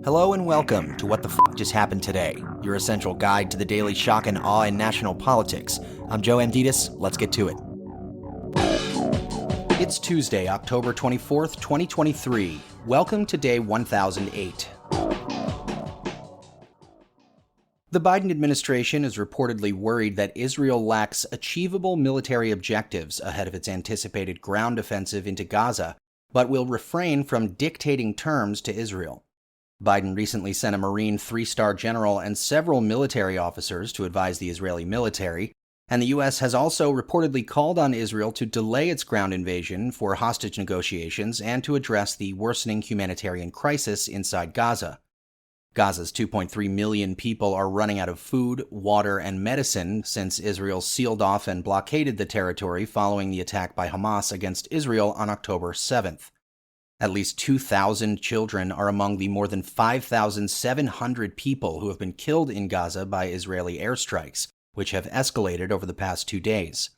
Hello and welcome to What the F*** Just Happened Today, your essential guide to the daily shock and awe in national politics. I'm Joe Amditis. Let's get to it. It's Tuesday, October 24th, 2023. Welcome to day 1008. The Biden administration is reportedly worried that Israel lacks achievable military objectives ahead of its anticipated ground offensive into Gaza, but will refrain from dictating terms to Israel. Biden recently sent a Marine three-star general and several military officers to advise the Israeli military, and the U.S. has also reportedly called on Israel to delay its ground invasion for hostage negotiations and to address the worsening humanitarian crisis inside Gaza. Gaza's 2.3 million people are running out of food, water, and medicine since Israel sealed off and blockaded the territory following the attack by Hamas against Israel on October 7th. At least 2,000 children are among the more than 5,700 people who have been killed in Gaza by Israeli airstrikes, which have escalated over the past 2 days.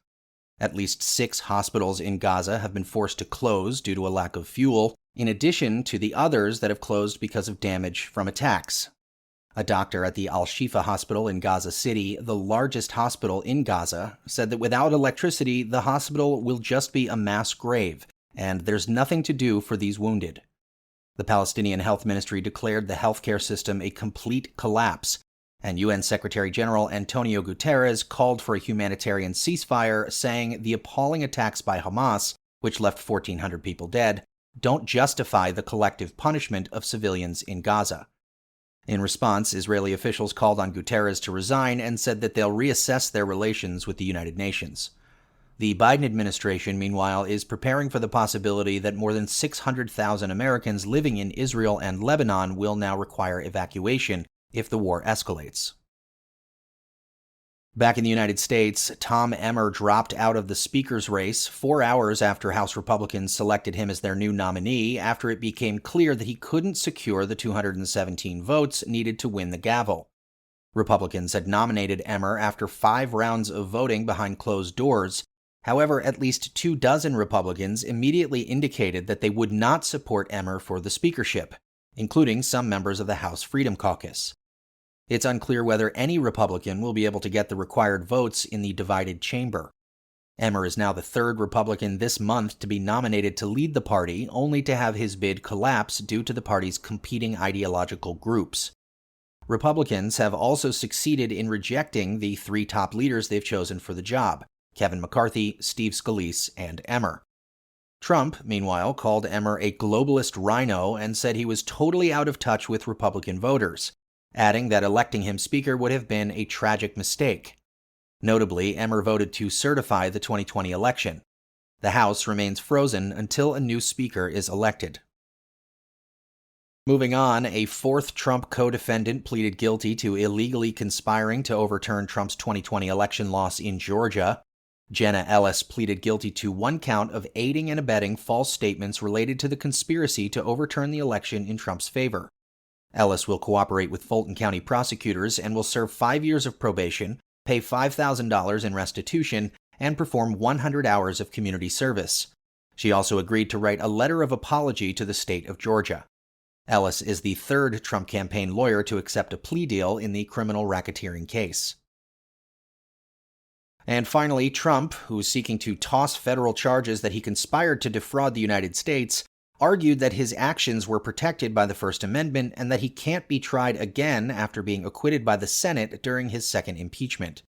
At least 6 hospitals in Gaza have been forced to close due to a lack of fuel, in addition to the others that have closed because of damage from attacks. A doctor at the Al-Shifa hospital in Gaza City, the largest hospital in Gaza, said that without electricity, the hospital will just be a mass grave, and there's nothing to do for these wounded. The Palestinian Health Ministry declared the healthcare system a complete collapse, and UN Secretary General Antonio Guterres called for a humanitarian ceasefire, saying the appalling attacks by Hamas, which left 1,400 people dead, don't justify the collective punishment of civilians in Gaza. In response, Israeli officials called on Guterres to resign and said that they'll reassess their relations with the United Nations. The Biden administration, meanwhile, is preparing for the possibility that more than 600,000 Americans living in Israel and Lebanon will now require evacuation if the war escalates. Back in the United States, Tom Emmer dropped out of the Speaker's race 4 hours after House Republicans selected him as their new nominee after it became clear that he couldn't secure the 217 votes needed to win the gavel. Republicans had nominated Emmer after 5 rounds of voting behind closed doors. However, at least 24 Republicans immediately indicated that they would not support Emmer for the speakership, including some members of the House Freedom Caucus. It's unclear whether any Republican will be able to get the required votes in the divided chamber. Emmer is now the 3rd Republican this month to be nominated to lead the party, only to have his bid collapse due to the party's competing ideological groups. Republicans have also succeeded in rejecting the 3 top leaders they've chosen for the job: Kevin McCarthy, Steve Scalise, and Emmer. Trump, meanwhile, called Emmer a globalist rhino and said he was totally out of touch with Republican voters, adding that electing him Speaker would have been a tragic mistake. Notably, Emmer voted to certify the 2020 election. The House remains frozen until a new Speaker is elected. Moving on, a 4th Trump co-defendant pleaded guilty to illegally conspiring to overturn Trump's 2020 election loss in Georgia. Jenna Ellis pleaded guilty to 1 count of aiding and abetting false statements related to the conspiracy to overturn the election in Trump's favor. Ellis will cooperate with Fulton County prosecutors and will serve 5 years of probation, pay $5,000 in restitution, and perform 100 hours of community service. She also agreed to write a letter of apology to the state of Georgia. Ellis is the 3rd Trump campaign lawyer to accept a plea deal in the criminal racketeering case. And finally, Trump, who's seeking to toss federal charges that he conspired to defraud the United States, argued that his actions were protected by the First Amendment and that he can't be tried again after being acquitted by the Senate during his second impeachment.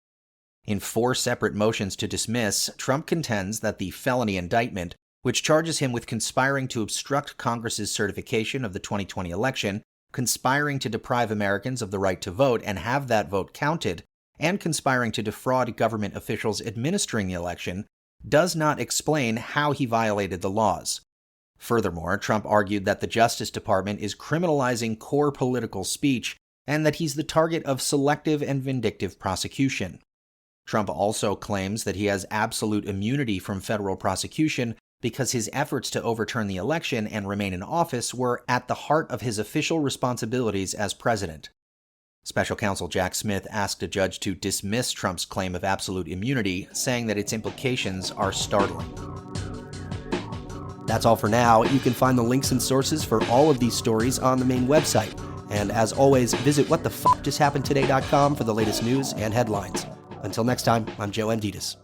In 4 separate motions to dismiss, Trump contends that the felony indictment, which charges him with conspiring to obstruct Congress's certification of the 2020 election, conspiring to deprive Americans of the right to vote and have that vote counted, and conspiring to defraud government officials administering the election, does not explain how he violated the laws. Furthermore, Trump argued that the Justice Department is criminalizing core political speech and that he's the target of selective and vindictive prosecution. Trump also claims that he has absolute immunity from federal prosecution because his efforts to overturn the election and remain in office were at the heart of his official responsibilities as president. Special counsel Jack Smith asked a judge to dismiss Trump's claim of absolute immunity, saying that its implications are startling. That's all for now. You can find the links and sources for all of these stories on the main website. And as always, visit whatthefjusthappenedtoday.com for the latest news and headlines. Until next time, I'm Joe Amditis.